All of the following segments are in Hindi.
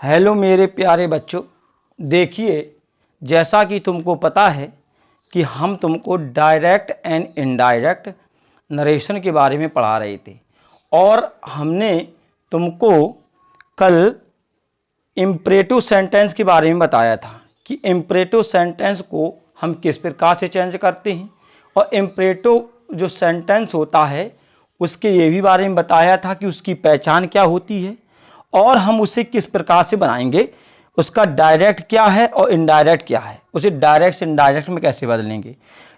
हेलो मेरे प्यारे बच्चों, देखिए जैसा कि तुमको पता है कि हम तुमको डायरेक्ट एंड इनडायरेक्ट नरेशन के बारे में पढ़ा रहे थे और हमने तुमको कल इम्परेटिव सेंटेंस के बारे में बताया था कि इम्परेटिव सेंटेंस को हम किस प्रकार से चेंज करते हैं और इम्परेटिव जो सेंटेंस होता है उसके ये भी बारे में बताया था कि उसकी पहचान क्या होती है और हम उसे किस प्रकार से बनाएंगे, उसका डायरेक्ट क्या है और इनडायरेक्ट क्या है, उसे डायरेक्ट से इनडायरेक्ट में कैसे बदलेंगे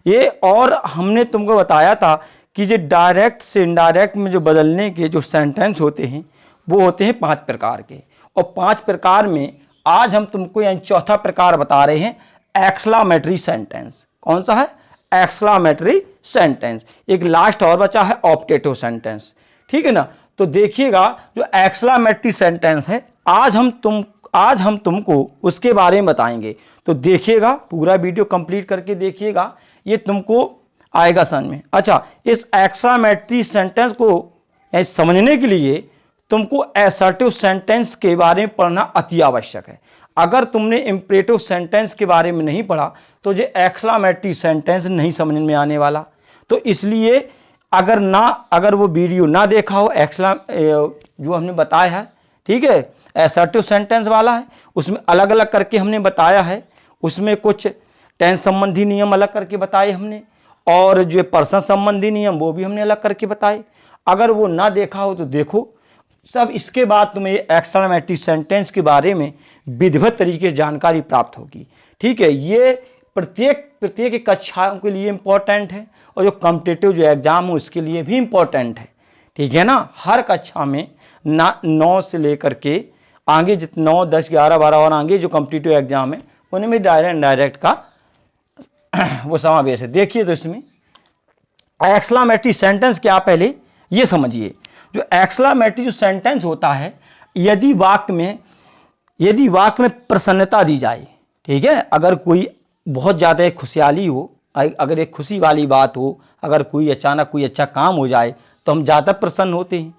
ये। और हमने तुमको बताया था कि जो डायरेक्ट से इनडायरेक्ट में जो बदलने के जो सेंटेंस होते हैं वो होते हैं 5 प्रकार के, और 5 प्रकार में आज हम तुमको यहाँ चौथा प्रकार बता रहे हैं एक्सक्लामेटरी सेंटेंस। कौन सा है? Exclamatory sentence. एक लास्ट और बचा है ऑप्टेटिव सेंटेंस, ठीक है ना। तो देखिएगा जो एक्सक्लामेटरी सेंटेंस है आज हम तुमको उसके बारे में बताएंगे। तो देखिएगा पूरा वीडियो कंप्लीट करके देखिएगा, ये तुमको आएगा समझ में। अच्छा, इस एक्सक्लामेटरी सेंटेंस को समझने के लिए तुमको असर्टिव सेंटेंस के बारे में पढ़ना अति आवश्यक है। अगर तुमने इम्परेटिव सेंटेंस के बारे में नहीं पढ़ा तो ये एक्सक्लामेटरी सेंटेंस नहीं समझ में आने वाला। तो इसलिए अगर वो वीडियो ना देखा हो जो हमने बताया है, ठीक है, असर्टिव सेंटेंस वाला है, उसमें अलग अलग करके हमने बताया है, उसमें कुछ टेंस संबंधी नियम अलग करके बताए हमने और जो पर्सन संबंधी नियम वो भी हमने अलग करके बताए। अगर वो ना देखा हो तो देखो सब। इसके बाद तुम्हें एक्सक्लामेटरी सेंटेंस के बारे में विधिवत तरीके से जानकारी प्राप्त होगी, ठीक है। ये प्रत्येक कक्षाओं के लिए इम्पोर्टेंट है और जो कॉम्पिटिटिव जो एग्जाम है उसके लिए भी इम्पोर्टेंट है, ठीक है ना। हर कक्षा में 9 से लेकर के आगे जितने 9, 10, 11, 12 और आगे जो कॉम्पिटिटिव एग्जाम है उनमें डायरेक्ट इनडायरेक्ट का वो समावेश है। देखिए तो इसमें एक्सक्लामेटरी सेंटेंस क्या, पहले ये समझिए। जो एक्सक्लामेटरी जो सेंटेंस होता है, यदि वाक्य में प्रसन्नता दी जाए, ठीक है, अगर कोई बहुत ज़्यादा खुशहाली हो, अगर एक खुशी वाली बात हो, अगर कोई अचानक कोई अच्छा काम हो जाए तो हम ज़्यादा प्रसन्न होते हैं।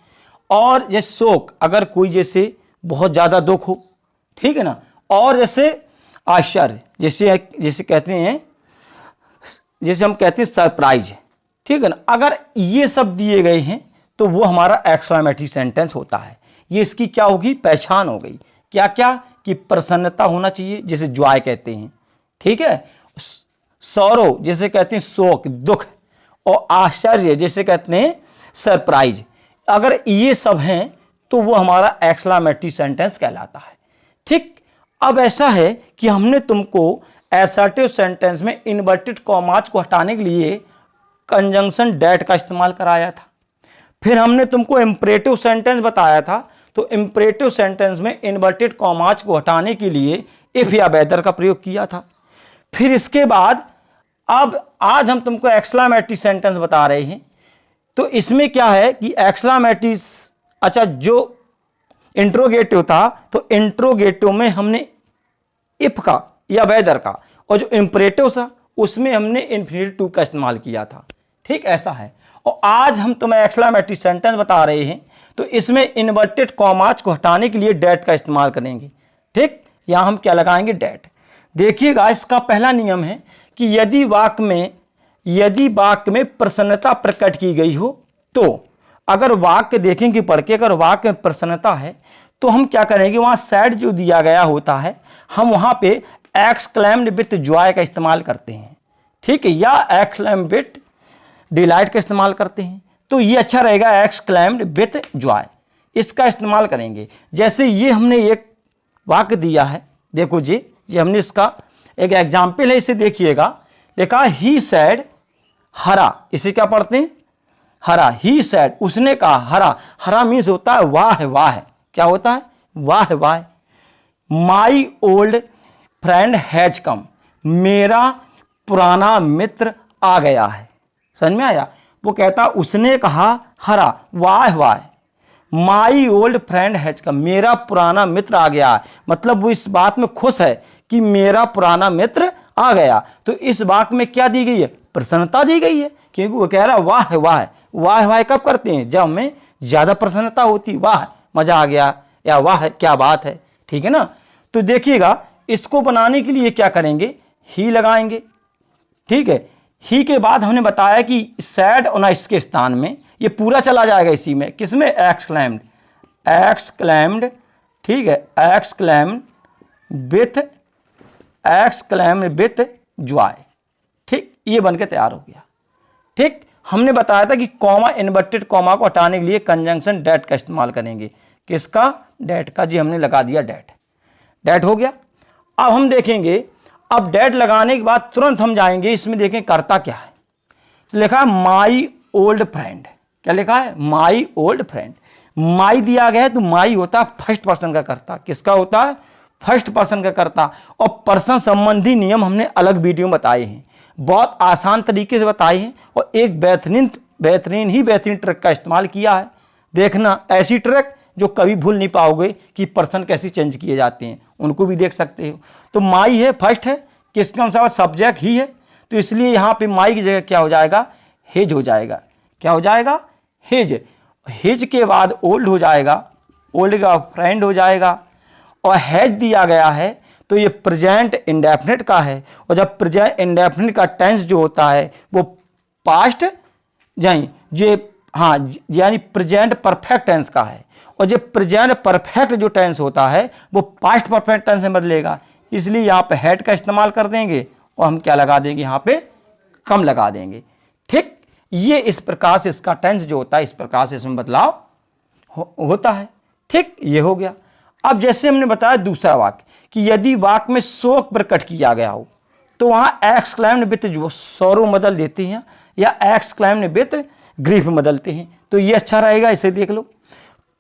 और जैसे शोक, अगर कोई जैसे बहुत ज़्यादा दुख हो, ठीक है ना। और जैसे आश्चर्य, जैसे कहते हैं, जैसे हम कहते हैं सरप्राइज, ठीक है ना। अगर ये सब दिए गए हैं तो वो हमारा एक्सक्लामेटरी सेंटेंस होता है। ये इसकी क्या होगी, पहचान हो गई। क्या क्या कि प्रसन्नता होना चाहिए, जैसे जॉय कहते हैं, ठीक है। सौरव जैसे कहते हैं शोक, दुख, और आश्चर्य जैसे कहते हैं सरप्राइज। अगर ये सब हैं तो वो हमारा एक्सक्लामेटरी सेंटेंस कहलाता है, ठीक। अब ऐसा है कि हमने तुमको असर्टिव सेंटेंस में इन्वर्टेड कॉमास को हटाने के लिए कंजंक्शन डेट का इस्तेमाल कराया था। फिर हमने तुमको इम्परेटिव सेंटेंस बताया था, तो इम्परेटिव सेंटेंस में इन्वर्टेड कॉमास को हटाने के लिए इफ या वेदर का प्रयोग किया था। फिर इसके बाद अब आज हम तुमको एक्सक्लामेटरी सेंटेंस बता रहे हैं। तो इसमें क्या है कि एक्सक्लामेटरी, अच्छा, जो इंट्रोगेटिव था तो इंट्रोगेटिव में हमने इफ का या वेदर का, और जो इम्परेटिव था उसमें हमने इन्फिनिटिव का इस्तेमाल किया था, ठीक, ऐसा है। और आज हम तुम्हें एक्सक्लामेटरी सेंटेंस बता रहे हैं तो इसमें इन्वर्टेड कॉमास को हटाने के लिए डेट का इस्तेमाल करेंगे, ठीक। यहां हम क्या लगाएंगे, डेट। देखिएगा इसका पहला नियम है कि यदि वाक्य में प्रसन्नता प्रकट की गई हो, तो अगर वाक्य देखेंगे पढ़ के, अगर वाक्य में प्रसन्नता है तो हम क्या करेंगे, वहां सैड जो दिया गया होता है हम वहां पे एक्सक्लेम्ड विथ जॉय का इस्तेमाल करते हैं, ठीक है, या एक्सक्लेम्ड विथ डिलाइट का इस्तेमाल करते हैं। तो ये अच्छा रहेगा, एक्सक्लेम्ड विथ जॉय, इसका इस्तेमाल करेंगे। जैसे ये हमने एक वाक्य दिया है, देखो जी, ये हमने इसका एक एग्जाम्पल है, इसे देखिएगा। देखा ही सैड हरा, इसे क्या पढ़ते हैं, हरा। ही सैड, उसने कहा हरा। हरा मीन्स होता है वाह वाह, क्या होता है, वाह वाह। My old friend has come, मेरा पुराना मित्र आ गया है। समझ में आया? वो कहता उसने कहा हरा, वाह वाह, my old friend has come, मेरा पुराना मित्र आ गया है। मतलब वो इस बात में खुश है कि मेरा पुराना मित्र आ गया। तो इस वाक्य में क्या दी गई है, प्रसन्नता दी गई है, क्योंकि वो कह रहा है वाह वाह। वाह वाह कब करते हैं, जब हमें ज्यादा प्रसन्नता होती, वाह मजा आ गया या वाह क्या बात है, ठीक है ना। तो देखिएगा इसको बनाने के लिए क्या करेंगे, ही लगाएंगे, ठीक है। ही के बाद हमने बताया कि सैड और इसके स्थान में ये पूरा चला जाएगा इसी में, किसमें, एक्सक्लेम्ड, एक्सक्लेम्ड, ठीक है, एक्सक्लेम्ड विथ जॉय, ठीक, ये बनके तैयार हो गया। ठीक, हमने बताया था कि कॉमा, इन्वर्टेड कॉमा को हटाने के लिए कंजंक्शन डेट का इस्तेमाल करेंगे, किसका, डेट का, जी हमने लगा दिया डेट, डेट हो गया। अब हम देखेंगे, अब डेट लगाने के बाद तुरंत हम जाएंगे इसमें, देखें करता क्या है। लिखा है माई ओल्ड फ्रेंड, क्या लिखा है, माई ओल्ड फ्रेंड। माई दिया गया है तो माई होता है फर्स्ट पर्सन का कर्ता, किसका होता है, फर्स्ट पर्सन का कर्ता। और पर्सन संबंधी नियम हमने अलग वीडियो में बताए हैं, बहुत आसान तरीके से बताए हैं, और एक बेहतरीन ट्रिक का इस्तेमाल किया है। देखना ऐसी ट्रिक जो कभी भूल नहीं पाओगे कि पर्सन कैसे चेंज किए जाते हैं, उनको भी देख सकते हो। तो माई है, फर्स्ट है, किसके अनुसार, सब्जेक्ट ही है, तो इसलिए यहाँ पे माई की जगह क्या हो जाएगा, हिज हो जाएगा, क्या हो जाएगा, हिज। हिज के बाद ओल्ड हो जाएगा, ओल्ड का फ्रेंड हो जाएगा। और हैज दिया गया है तो ये प्रेजेंट इंडेफिनिट का है, और जब प्रेजेंट इंडेफिनिट का टेंस जो होता है वो पास्ट यानी प्रेजेंट परफेक्ट टेंस का है, और जो प्रेजेंट परफेक्ट जो टेंस होता है वो पास्ट परफेक्ट टेंस में बदलेगा, इसलिए यहाँ पे हैड का इस्तेमाल कर देंगे, और हम क्या लगा देंगे, यहाँ पे कम लगा देंगे। ठीक, ये इस प्रकार से इसका टेंस जो होता है इस प्रकार से इसमें बदलाव होता है। ठीक, ये हो गया। अब जैसे हमने बताया दूसरा वाक्य कि यदि वाक्य में शोक प्रकट किया गया हो तो वहां एक्सक्लेम्ड विथ जो सौरो बदल देते हैं, या एक्सक्लेम्ड विथ ग्रीफ बदलते हैं, तो ये अच्छा रहेगा, इसे देख लो।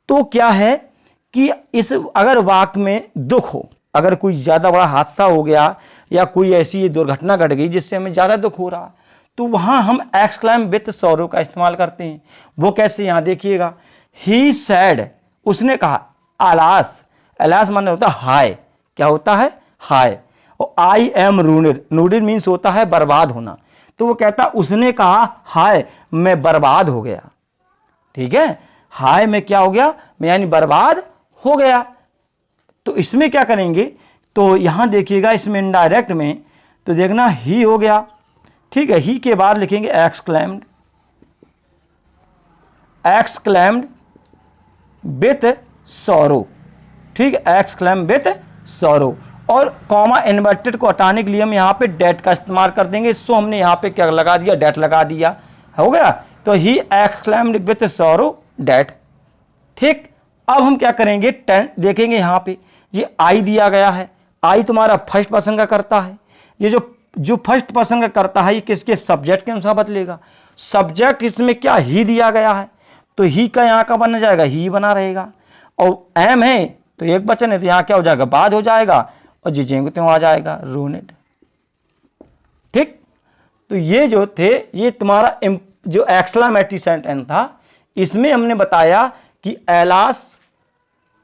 तो क्या है कि इस अगर वाक्य में दुख हो, अगर कोई ज़्यादा बड़ा हादसा हो गया या कोई ऐसी दुर्घटना घट गई जिससे हमें ज़्यादा दुख हो रहा है, तो वहाँ हम एक्सक्लेम विथ सॉरो का इस्तेमाल करते हैं। वो कैसे, यहाँ देखिएगा, ही सैड, उसने कहा, अलास, अलास माने होता है हाय, क्या होता है, हाय। और आई एम रूडेड, रूडेड मीन्स होता है बर्बाद होना, तो वो कहता उसने कहा हाय मैं बर्बाद हो गया। ठीक है, हाय में क्या हो गया, मैं यानी बर्बाद हो गया। तो इसमें क्या करेंगे, तो यहां देखिएगा इसमें इनडायरेक्ट में, तो देखना ही हो गया। ठीक है, ही के बाद लिखेंगे एक्सक्लेम्ड, एक्सक्लेम्ड विथ सॉरो, ठीक है, एक्सक्लेम विथ सॉरो। और कॉमा इन्वर्टेड को हटाने के लिए हम यहाँ पे डेट का इस्तेमाल कर देंगे, सो हमने यहाँ पे क्या लगा दिया, डेट लगा दिया, हो गया। तो he exclaimed with sorrow that. ठीक, अब हम क्या करेंगे, देखेंगे यहाँ पे ये आई दिया गया है, आई तुम्हारा फर्स्ट पर्सन का करता है, ये जो फर्स्ट पर्सन का करता है ये किसके, सब्जेक्ट के अनुसार बदलेगा। सब्जेक्ट इसमें क्या, ही दिया गया है, तो ही का यहाँ का बन जाएगा, ही बना रहेगा। और एम है तो एक वचन है तो यहाँ क्या हो जाएगा, बाद हो जाएगा, और जिजेंगे तो आ जाएगा रूनेड। ठीक, तो ये जो थे ये तुम्हारा जो एक्सक्लेमेटरी सेंटेंस था, इसमें हमने बताया कि एलास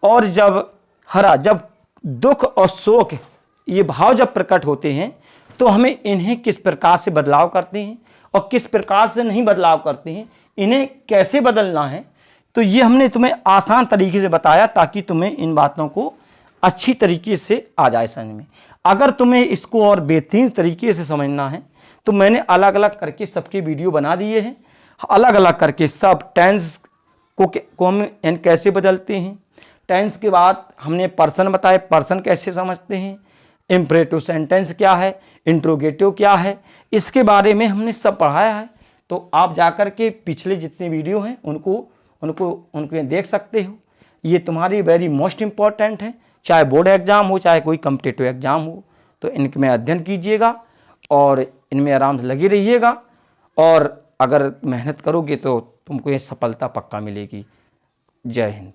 और जब हरा, जब दुख और शोक ये भाव जब प्रकट होते हैं तो हमें इन्हें किस प्रकार से बदलाव करते हैं और किस प्रकार से नहीं बदलाव करते हैं, इन्हें कैसे बदलना है, तो ये हमने तुम्हें आसान तरीके से बताया ताकि तुम्हें इन बातों को अच्छी तरीके से आ जाए समझ में। अगर तुम्हें इसको और बेहतरीन तरीके से समझना है तो मैंने अलग अलग करके सबके वीडियो बना दिए हैं, अलग अलग करके सब टेंस को हम कैसे बदलते हैं, टेंस के बाद हमने पर्सन बताए, पर्सन कैसे समझते हैं, इम्परेटिव सेंटेंस क्या है, इंट्रोगेटिव क्या है, इसके बारे में हमने सब पढ़ाया है। तो आप जाकर के पिछले जितने वीडियो हैं उनको देख सकते हो। ये तुम्हारी वेरी मोस्ट इम्पॉर्टेंट है, चाहे बोर्ड एग्जाम हो चाहे कोई कॉम्पिटिटिव एग्जाम हो, तो इनमें अध्ययन कीजिएगा और इनमें आराम से लगे रहिएगा, और अगर मेहनत करोगे तो तुमको ये सफलता पक्का मिलेगी। जय हिंद।